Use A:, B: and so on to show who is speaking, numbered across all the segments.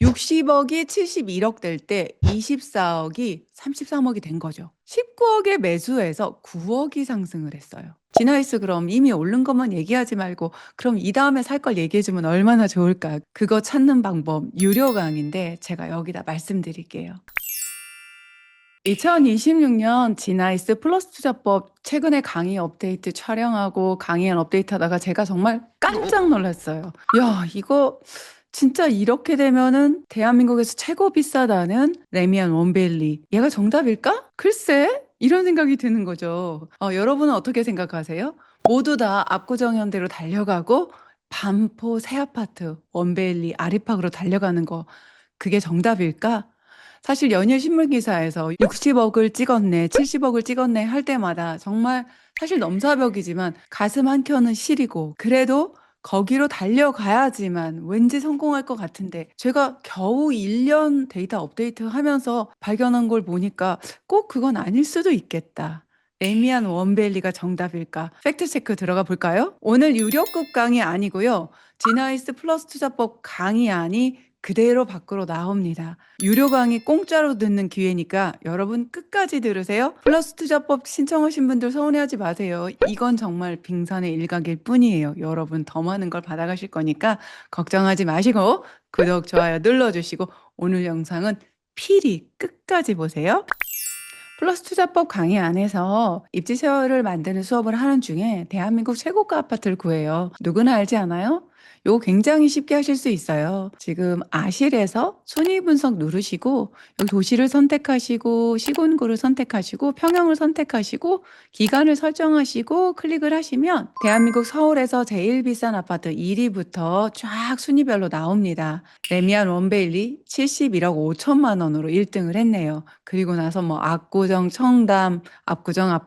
A: 60억이 71억 될 때 24억이 33억이 된 거죠. 19억에 매수해서 9억이 상승을 했어요. 지나이스 그럼 이미 오른 것만 얘기하지 말고 그럼 이 다음에 살 걸 얘기해 주면 얼마나 좋을까? 그거 찾는 방법 유료 강의인데 제가 여기다 말씀드릴게요. 2026년 지나이스 플러스 투자법 최근에 강의 업데이트 촬영하고 강의안 업데이트 하다가 제가 정말 깜짝 놀랐어요. 야, 이거 진짜 이렇게 되면은 대한민국에서 최고 비싸다는 레미안 원베일리. 얘가 정답일까? 글쎄, 이런 생각이 드는 거죠. 여러분은 어떻게 생각하세요? 모두 다 압구정 현대로 달려가고 반포 새 아파트 원베일리 아리팍으로 달려가는 거 그게 정답일까? 사실 연일 신문 기사에서 60억을 찍었네, 70억을 찍었네 할 때마다 정말 사실 넘사벽이지만 가슴 한켠은 시리고 그래도 거기로 달려가야지만 왠지 성공할 것 같은데 제가 겨우 1년 데이터 업데이트 하면서 발견한 걸 보니까 꼭 그건 아닐 수도 있겠다. 레미안 원벨리가 정답일까? 팩트체크 들어가 볼까요? 오늘 유료급 강의 아니고요. 지나이스 플러스 투자법 강의안이 그대로 밖으로 나옵니다. 유료 강의 공짜로 듣는 기회니까 여러분 끝까지 들으세요. 플러스 투자법 신청하신 분들 서운해하지 마세요. 이건 정말 빙산의 일각일 뿐이에요. 여러분 더 많은 걸 받아가실 거니까 걱정하지 마시고 구독, 좋아요 눌러주시고 오늘 영상은 필히 끝까지 보세요. 플러스 투자법 강의 안에서 입지 쉐어를 만드는 수업을 하는 중에 대한민국 최고가 아파트를 구해요. 누구나 알지 않아요? 요거 굉장히 쉽게 하실 수 있어요. 지금 아실에서 순위 분석 누르시고 여기 도시를 선택하시고 시군구를 선택하시고 평형을 선택하시고 기간을 설정하시고 클릭을 하시면 대한민국 서울에서 제일 비싼 아파트 1위부터 쫙 순위별로 나옵니다. 레미안 원베일리 71억 5천만 원으로 1등을 했네요. 그리고 나서 뭐 압구정, 청담, 압구정,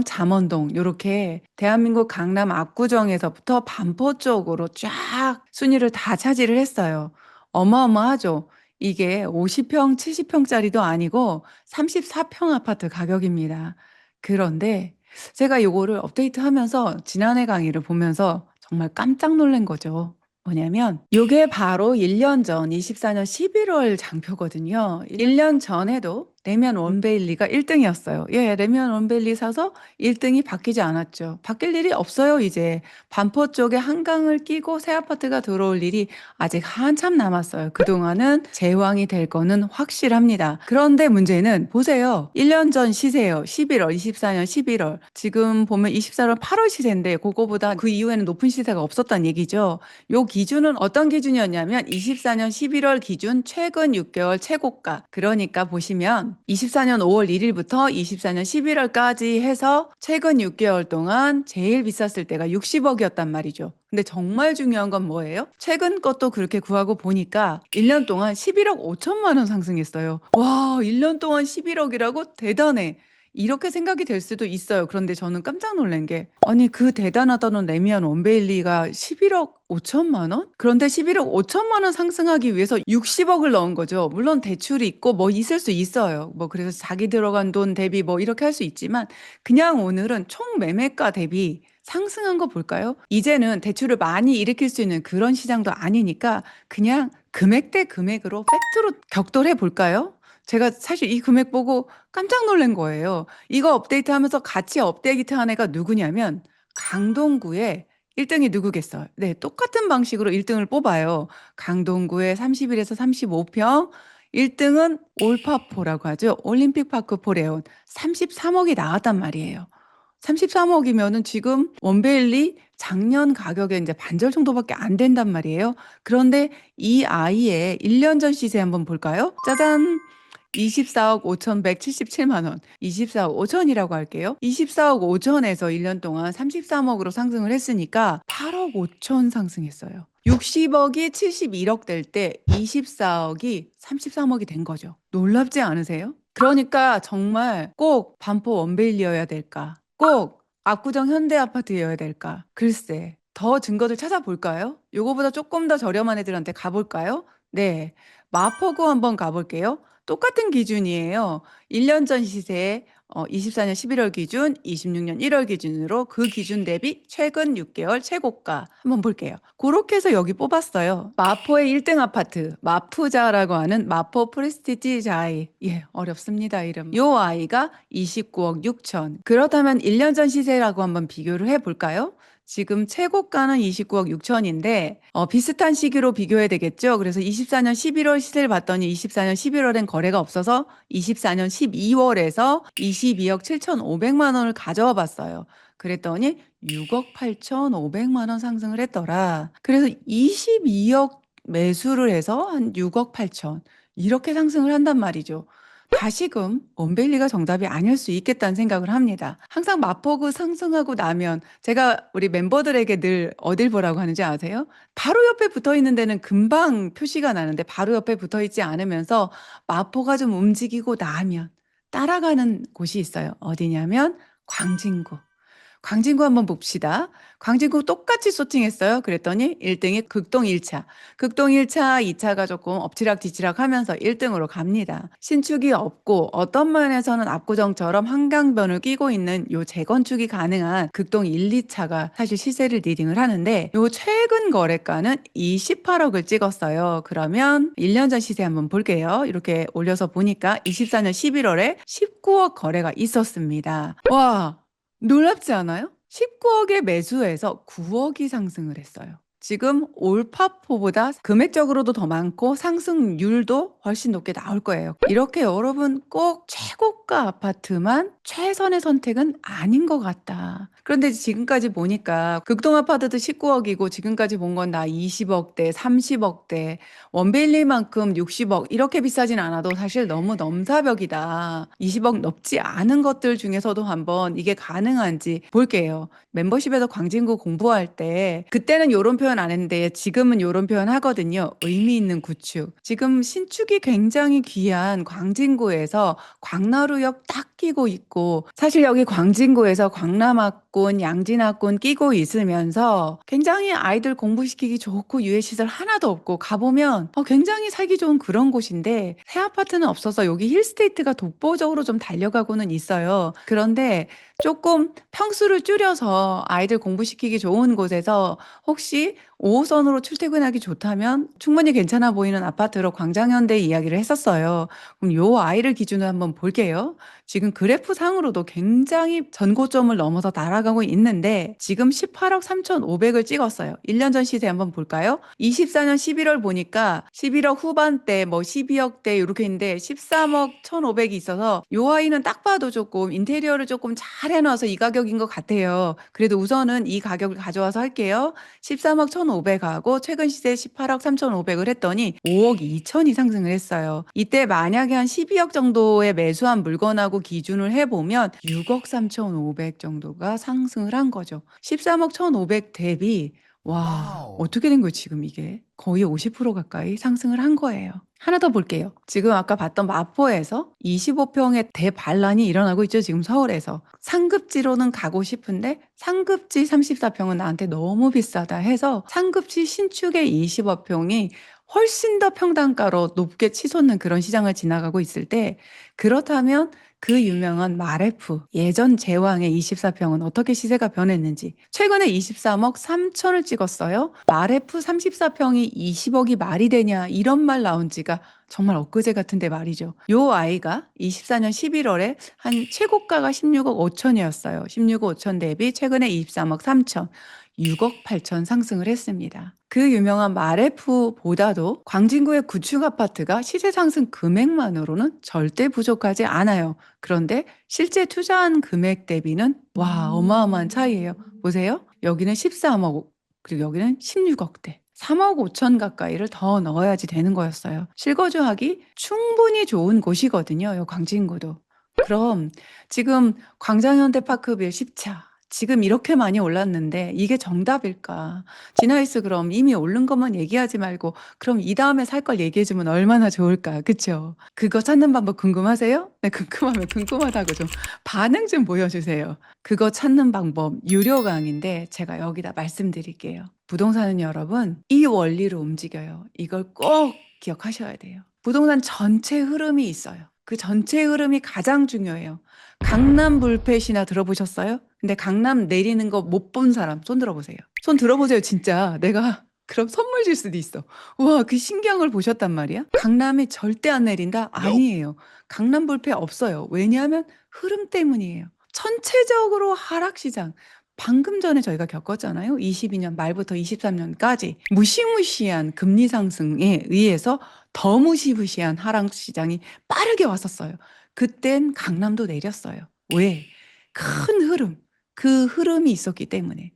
A: 잠원동 이렇게 대한민국 강남 압구정에서부터 반포 쪽으로 쫙 순위를 다 차지를 했어요. 어마어마하죠. 이게 50평, 70평짜리도 아니고 34평 아파트 가격입니다. 그런데 제가 요거를 업데이트하면서 지난해 강의를 보면서 정말 깜짝 놀란 거죠. 뭐냐면 요게 바로 1년 전 24년 11월 장표거든요. 1년 전에도 레미안 원베일리가 1등이었어요. 예, 레미안 원베일리 사서 1등이 바뀌지 않았죠. 바뀔 일이 없어요, 이제. 반포 쪽에 한강을 끼고 새 아파트가 들어올 일이 아직 한참 남았어요. 그동안은 제왕이 될 거는 확실합니다. 그런데 문제는 보세요. 1년 전 시세예요. 11월, 24년 11월. 지금 보면 24년 8월 시세인데 그거보다 그 이후에는 높은 시세가 없었다는 얘기죠. 요 기준은 어떤 기준이었냐면 24년 11월 기준 최근 6개월 최고가. 그러니까 보시면 24년 5월 1일부터 24년 11월까지 해서 최근 6개월 동안 제일 비쌌을 때가 60억이었단 말이죠. 근데 정말 중요한 건 뭐예요? 최근 것도 그렇게 구하고 보니까 1년 동안 11억 5천만 원 상승했어요. 와, 1년 동안 11억이라고? 대단해. 이렇게 생각이 될 수도 있어요. 그런데 저는 깜짝 놀란 게 아니 그 대단하다는 레미안 원베일리가 11억 5천만 원? 그런데 11억 5천만 원 상승하기 위해서 60억을 넣은 거죠. 물론 대출이 있고 뭐 있을 수 있어요. 뭐 그래서 자기 들어간 돈 대비 뭐 이렇게 할 수 있지만 그냥 오늘은 총 매매가 대비 상승한 거 볼까요? 이제는 대출을 많이 일으킬 수 있는 그런 시장도 아니니까 그냥 금액 대 금액으로 팩트로 격돌해 볼까요? 제가 사실 이 금액 보고 깜짝 놀란 거예요. 이거 업데이트하면서 같이 업데이트한 애가 누구냐면 강동구의 1등이 누구겠어요? 네, 똑같은 방식으로 1등을 뽑아요. 강동구의 31에서 35평. 1등은 올파포라고 하죠. 올림픽파크 포레온 33억이 나왔단 말이에요. 33억이면은 지금 원베일리 작년 가격에 이제 반절 정도밖에 안 된단 말이에요. 그런데 이 아이의 1년 전 시세 한번 볼까요? 짜잔! 24억 5,177만 원. 24억 5천이라고 할게요. 24억 5천에서 1년 동안 33억으로 상승을 했으니까 8억 5천 상승했어요. 60억이 71억 될 때 24억이 33억이 된 거죠. 놀랍지 않으세요? 그러니까 정말 꼭 반포 원베일리여야 될까? 꼭 압구정 현대아파트여야 될까? 글쎄, 더 증거들 찾아볼까요? 요거보다 조금 더 저렴한 애들한테 가볼까요? 네, 마포구 한번 가볼게요. 똑같은 기준이에요. 1년 전 시세 24년 11월 기준, 26년 1월 기준으로 그 기준 대비 최근 6개월 최고가 한번 볼게요. 그렇게 해서 여기 뽑았어요. 마포의 1등 아파트, 마푸자라고 하는 마포 프레스티지 자이. 예, 어렵습니다, 이름. 요 아이가 29억 6천. 그렇다면 1년 전 시세라고 한번 비교를 해볼까요? 지금 최고가는 29억 6천인데 비슷한 시기로 비교해야 되겠죠. 그래서 24년 11월 시세를 봤더니 24년 11월엔 거래가 없어서 24년 12월에서 22억 7,500만 원을 가져와 봤어요. 그랬더니 6억 8,500만 원 상승을 했더라. 그래서 22억 매수를 해서 한 6억 8천 이렇게 상승을 한단 말이죠. 다시금 원밸리가 정답이 아닐 수 있겠다는 생각을 합니다. 항상 마포구 상승하고 나면 제가 우리 멤버들에게 늘 어딜 보라고 하는지 아세요? 바로 옆에 붙어 있는 데는 금방 표시가 나는데 바로 옆에 붙어 있지 않으면서 마포가 좀 움직이고 나면 따라가는 곳이 있어요. 어디냐면 광진구. 광진구 한번 봅시다. 광진구 똑같이 소팅했어요. 그랬더니 1등이 극동 1차. 극동 1차, 2차가 조금 엎치락뒤치락 하면서 1등으로 갑니다. 신축이 없고 어떤 면에서는 압구정처럼 한강변을 끼고 있는 요 재건축이 가능한 극동 1, 2차가 사실 시세를 리딩을 하는데 요 최근 거래가는 28억을 찍었어요. 그러면 1년 전 시세 한번 볼게요. 이렇게 올려서 보니까 24년 11월에 19억 거래가 있었습니다. 와! 놀랍지 않아요? 19억에 매수해서 9억이 상승을 했어요. 지금 올파포보다 금액적으로도 더 많고 상승률도 훨씬 높게 나올 거예요. 이렇게 여러분 꼭 최고가 아파트만 최선의 선택은 아닌 것 같다. 그런데 지금까지 보니까 극동 아파트도 19억이고 지금까지 본 건 다 20억대, 30억대, 원베일리만큼 60억 이렇게 비싸진 않아도 사실 너무 넘사벽이다. 20억 넘지 않은 것들 중에서도 한번 이게 가능한지 볼게요. 멤버십에서 광진구 공부할 때 그때는 이런 표현 안 했는데 지금은 이런 표현 하거든요. 의미 있는 구축. 지금 신축이 굉장히 귀한 광진구에서 광나루역 딱 끼고 있고 사실 여기 광진구에서 광남학군, 양진학군 끼고 있으면서 굉장히 아이들 공부시키기 좋고 유해시설 하나도 없고 가보면 굉장히 살기 좋은 그런 곳인데 새 아파트는 없어서 여기 힐스테이트가 독보적으로 좀 달려가고는 있어요. 그런데 조금 평수를 줄여서 아이들 공부시키기 좋은 곳에서 혹시 5호선으로 출퇴근하기 좋다면 충분히 괜찮아 보이는 아파트로 광장현대 이야기를 했었어요. 그럼 요 아이를 기준으로 한번 볼게요. 지금 그래프 상으로도 굉장히 전고점을 넘어서 날아가고 있는데 지금 18억 3,500을 찍었어요. 1년 전 시세 한번 볼까요? 24년 11월 보니까 11억 후반대 뭐 12억대 이렇게 있는데 13억 1,500이 있어서 요 아이는 딱 봐도 조금 인테리어를 조금 잘 해놔서 이 가격인 것 같아요. 그래도 우선은 이 가격을 가져와서 할게요. 13억 1,500하고 최근 시세 18억 3,500을 했더니 5억 2천이 상승을 했어요. 이때 만약에 한 12억 정도에 매수한 물건하고 기준을 해보면 6억 3,500 정도가 상승을 한 거죠. 13억 1,500 대비 와, 어떻게 된 거예요, 지금 이게? 거의 50% 가까이 상승을 한 거예요. 하나 더 볼게요. 지금 아까 봤던 마포에서 25평의 대반란이 일어나고 있죠, 지금 서울에서. 상급지로는 가고 싶은데 상급지 34평은 나한테 너무 비싸다 해서 상급지 신축의 25평이 훨씬 더 평당가로 높게 치솟는 그런 시장을 지나가고 있을 때 그렇다면 그 유명한 마레프 예전 제왕의 24평은 어떻게 시세가 변했는지 최근에 23억 3천을 찍었어요. 마레프 34평이 20억이 말이 되냐 이런 말 나온 지가 정말 엊그제 같은데 말이죠. 요 아이가 24년 11월에 한 최고가가 16억 5천이었어요. 16억 5천 대비 최근에 23억 3천. 6억 8천 상승을 했습니다. 그 유명한 마레프보다도 광진구의 구축 아파트가 시세 상승 금액만으로는 절대 부족하지 않아요. 그런데 실제 투자한 금액 대비는 와 어마어마한 차이예요. 보세요. 여기는 13억 그리고 여기는 16억대. 3억 5천 가까이를 더 넣어야지 되는 거였어요. 실거주하기 충분히 좋은 곳이거든요. 요 광진구도. 그럼 지금 광장현대파크빌 10차 지금 이렇게 많이 올랐는데 이게 정답일까? 진아이스 그럼 이미 오른 것만 얘기하지 말고 그럼 이 다음에 살 걸 얘기해주면 얼마나 좋을까? 그쵸? 그거 찾는 방법 궁금하세요? 네, 궁금하면 궁금하다고 좀 반응 좀 보여주세요. 그거 찾는 방법 유료 강의인데 제가 여기다 말씀드릴게요. 부동산은 여러분 이 원리로 움직여요. 이걸 꼭 기억하셔야 돼요. 부동산 전체 흐름이 있어요. 그 전체 흐름이 가장 중요해요. 강남 불패시나 들어보셨어요? 근데 강남 내리는 거 못 본 사람 손 들어보세요. 손 들어보세요, 진짜. 내가 그럼 선물 줄 수도 있어. 우와, 그 신기한 걸 보셨단 말이야? 강남이 절대 안 내린다? 아니에요. 강남 불패 없어요. 왜냐하면 흐름 때문이에요. 전체적으로 하락시장. 방금 전에 저희가 겪었잖아요. 22년 말부터 23년까지 무시무시한 금리 상승에 의해서 더 무시무시한 하락시장이 빠르게 왔었어요. 그땐 강남도 내렸어요. 왜? 큰 흐름, 그 흐름이 있었기 때문에.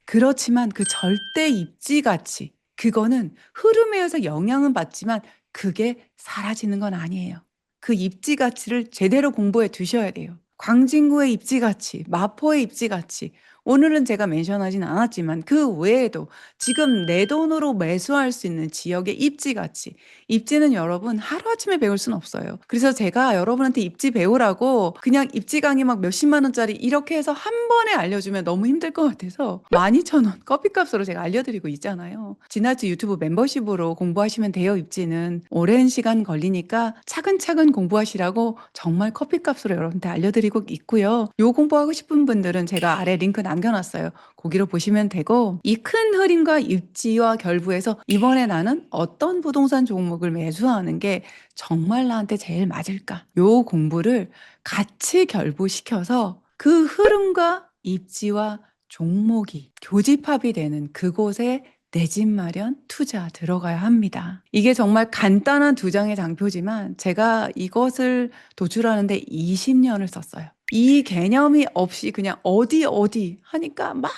A: 그렇지만 그 절대 입지 가치, 그거는 흐름에 의해서 영향은 받지만 그게 사라지는 건 아니에요. 그 입지 가치를 제대로 공부해 두셔야 돼요. 광진구의 입지 가치, 마포의 입지 가치, 오늘은 제가 멘션하진 않았지만 그 외에도 지금 내 돈으로 매수할 수 있는 지역의 입지 가치, 입지는 여러분 하루아침에 배울 수는 없어요. 그래서 제가 여러분한테 입지 배우라고 그냥 입지 강의 막 몇십만 원짜리 이렇게 해서 한 번에 알려주면 너무 힘들 것 같아서 12,000원 커피값으로 제가 알려드리고 있잖아요. 지나치 유튜브 멤버십으로 공부하시면 돼요. 입지는 오랜 시간 걸리니까 차근차근 공부하시라고 정말 커피값으로 여러분한테 알려드리고 있고요. 요 공부하고 싶은 분들은 제가 아래 링크 남겨놨어요. 거기로 보시면 되고, 이 큰 흐름과 입지와 결부해서 이번에 나는 어떤 부동산 종목을 매수하는 게 정말 나한테 제일 맞을까? 요 공부를 같이 결부시켜서 그 흐름과 입지와 종목이 교집합이 되는 그곳에 내 집 마련 투자 들어가야 합니다. 이게 정말 간단한 두 장의 장표지만 제가 이것을 도출하는데 20년을 썼어요. 이 개념이 없이 그냥 어디 하니까 막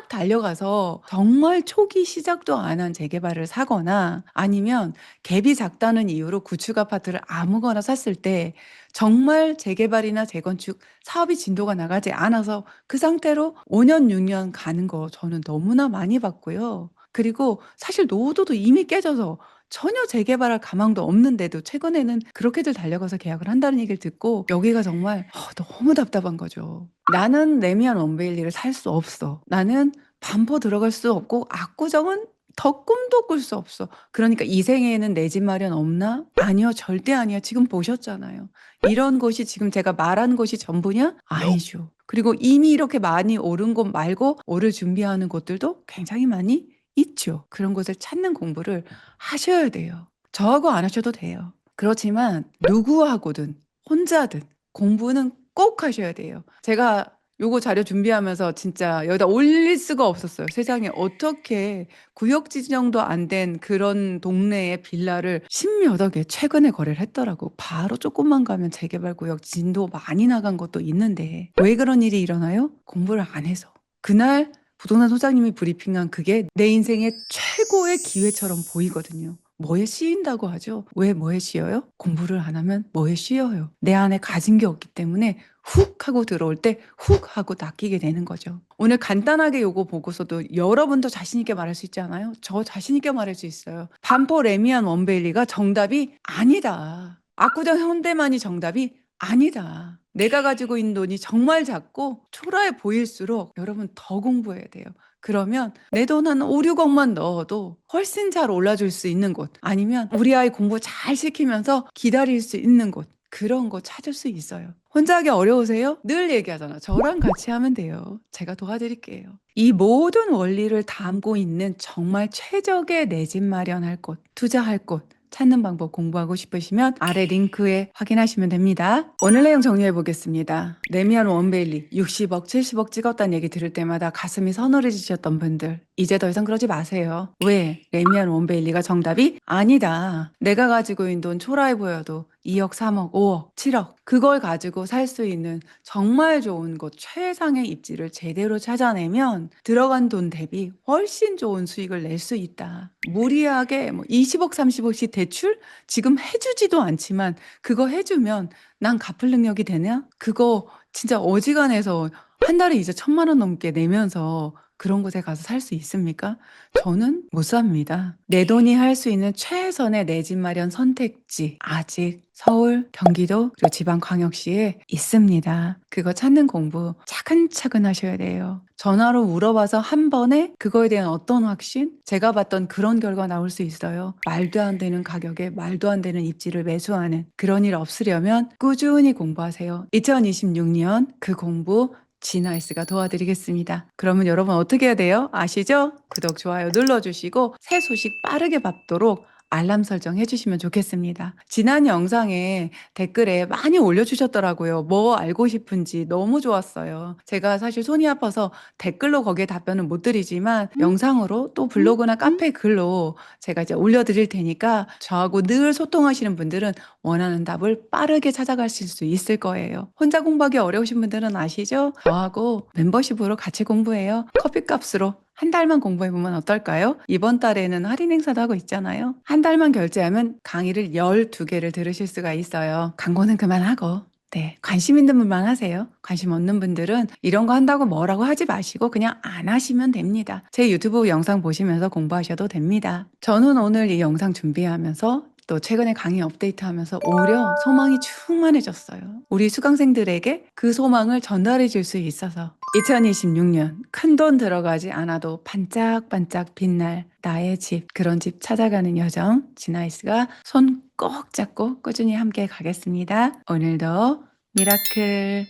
A: 달려가서 정말 초기 시작도 안 한 재개발을 사거나 아니면 갭이 작다는 이유로 구축 아파트를 아무거나 샀을 때 정말 재개발이나 재건축 사업이 진도가 나가지 않아서 그 상태로 5년, 6년 가는 거 저는 너무나 많이 봤고요. 그리고 사실 노후도도 이미 깨져서 전혀 재개발할 가망도 없는데도 최근에는 그렇게들 달려가서 계약을 한다는 얘기를 듣고 여기가 정말 너무 답답한 거죠. 나는 레미안 원베일리를 살 수 없어. 나는 반포 들어갈 수 없고 압구정은 더 꿈도 꿀 수 없어. 그러니까 이 생에는 내 집 마련 없나? 아니요, 절대 아니요. 지금 보셨잖아요. 이런 것이 지금 제가 말한 것이 전부냐? 아니죠. 그리고 이미 이렇게 많이 오른 곳 말고 오를 준비하는 곳들도 굉장히 많이 있죠. 그런 것을 찾는 공부를 하셔야 돼요. 저하고 안 하셔도 돼요. 그렇지만 누구하고든 혼자든 공부는 꼭 하셔야 돼요. 제가 요거 자료 준비하면서 진짜 여기다 올릴 수가 없었어요. 세상에 어떻게 구역 지정도 안 된 그런 동네의 빌라를 십몇억 에 최근에 거래를 했더라고. 바로 조금만 가면 재개발 구역 진도 많이 나간 것도 있는데 왜 그런 일이 일어나요? 공부를 안 해서. 그날 부동산 소장님이 브리핑한 그게 내 인생의 최고의 기회처럼 보이거든요. 뭐에 씌인다고 하죠? 왜 뭐에 씌어요? 공부를 안 하면 뭐에 씌어요? 내 안에 가진 게 없기 때문에 훅 하고 들어올 때 훅 하고 낚이게 되는 거죠. 오늘 간단하게 요거 보고서도 여러분도 자신 있게 말할 수 있지 않아요? 저 자신 있게 말할 수 있어요. 반포 레미안 원베일리가 정답이 아니다. 압구정 현대만이 정답이 아니다. 내가 가지고 있는 돈이 정말 작고 초라해 보일수록 여러분 더 공부해야 돼요. 그러면 내 돈 한 5, 6억만 넣어도 훨씬 잘 올라줄 수 있는 곳 아니면 우리 아이 공부 잘 시키면서 기다릴 수 있는 곳 그런 거 찾을 수 있어요. 혼자 하기 어려우세요? 늘 얘기하잖아. 저랑 같이 하면 돼요. 제가 도와드릴게요. 이 모든 원리를 담고 있는 정말 최적의 내 집 마련할 곳, 투자할 곳 찾는 방법 공부하고 싶으시면 아래 링크에 확인하시면 됩니다. 오늘 내용 정리해 보겠습니다. 레미안 원베일리 60억, 70억 찍었다는 얘기 들을 때마다 가슴이 서늘해지셨던 분들 이제 더 이상 그러지 마세요. 왜? 레미안 원베일리가 정답이 아니다. 내가 가지고 있는 돈 초라해 보여도 2억, 3억, 5억, 7억 그걸 가지고 살 수 있는 정말 좋은 곳 최상의 입지를 제대로 찾아내면 들어간 돈 대비 훨씬 좋은 수익을 낼 수 있다. 무리하게 뭐 20억, 30억씩 대출 지금 해주지도 않지만 그거 해주면 난 갚을 능력이 되냐? 그거 진짜 어지간해서 한 달에 이제 1,000만 원 넘게 내면서 그런 곳에 가서 살 수 있습니까? 저는 못 삽니다. 내 돈이 할 수 있는 최선의 내 집 마련 선택지 아직 서울, 경기도, 그리고 지방광역시에 있습니다. 그거 찾는 공부 차근차근 하셔야 돼요. 전화로 물어봐서 한 번에 그거에 대한 어떤 확신? 제가 봤던 그런 결과 나올 수 있어요. 말도 안 되는 가격에 말도 안 되는 입지를 매수하는 그런 일 없으려면 꾸준히 공부하세요. 2026년 그 공부 지나이스가 도와드리겠습니다. 그러면 여러분 어떻게 해야 돼요? 아시죠? 구독, 좋아요 눌러주시고 새 소식 빠르게 받도록 알람 설정 해주시면 좋겠습니다. 지난 영상에 댓글에 많이 올려주셨더라고요. 뭐 알고 싶은지 너무 좋았어요. 제가 사실 손이 아파서 댓글로 거기에 답변은 못 드리지만 영상으로 또 블로그나 카페 글로 제가 이제 올려드릴 테니까 저하고 늘 소통하시는 분들은 원하는 답을 빠르게 찾아가실 수 있을 거예요. 혼자 공부하기 어려우신 분들은 아시죠? 저하고 멤버십으로 같이 공부해요. 커피값으로 한 달만 공부해보면 어떨까요? 이번 달에는 할인 행사도 하고 있잖아요. 한 달만 결제하면 강의를 12개를 들으실 수가 있어요. 광고는 그만하고. 네, 관심 있는 분만 하세요. 관심 없는 분들은 이런 거 한다고 뭐라고 하지 마시고 그냥 안 하시면 됩니다. 제 유튜브 영상 보시면서 공부하셔도 됩니다. 저는 오늘 이 영상 준비하면서 또 최근에 강의 업데이트하면서 오히려 소망이 충만해졌어요. 우리 수강생들에게 그 소망을 전달해 줄 수 있어서 2026년 큰돈 들어가지 않아도 반짝반짝 빛날 나의 집, 그런 집 찾아가는 여정 지나이스가 손 꼭 잡고 꾸준히 함께 가겠습니다. 오늘도 미라클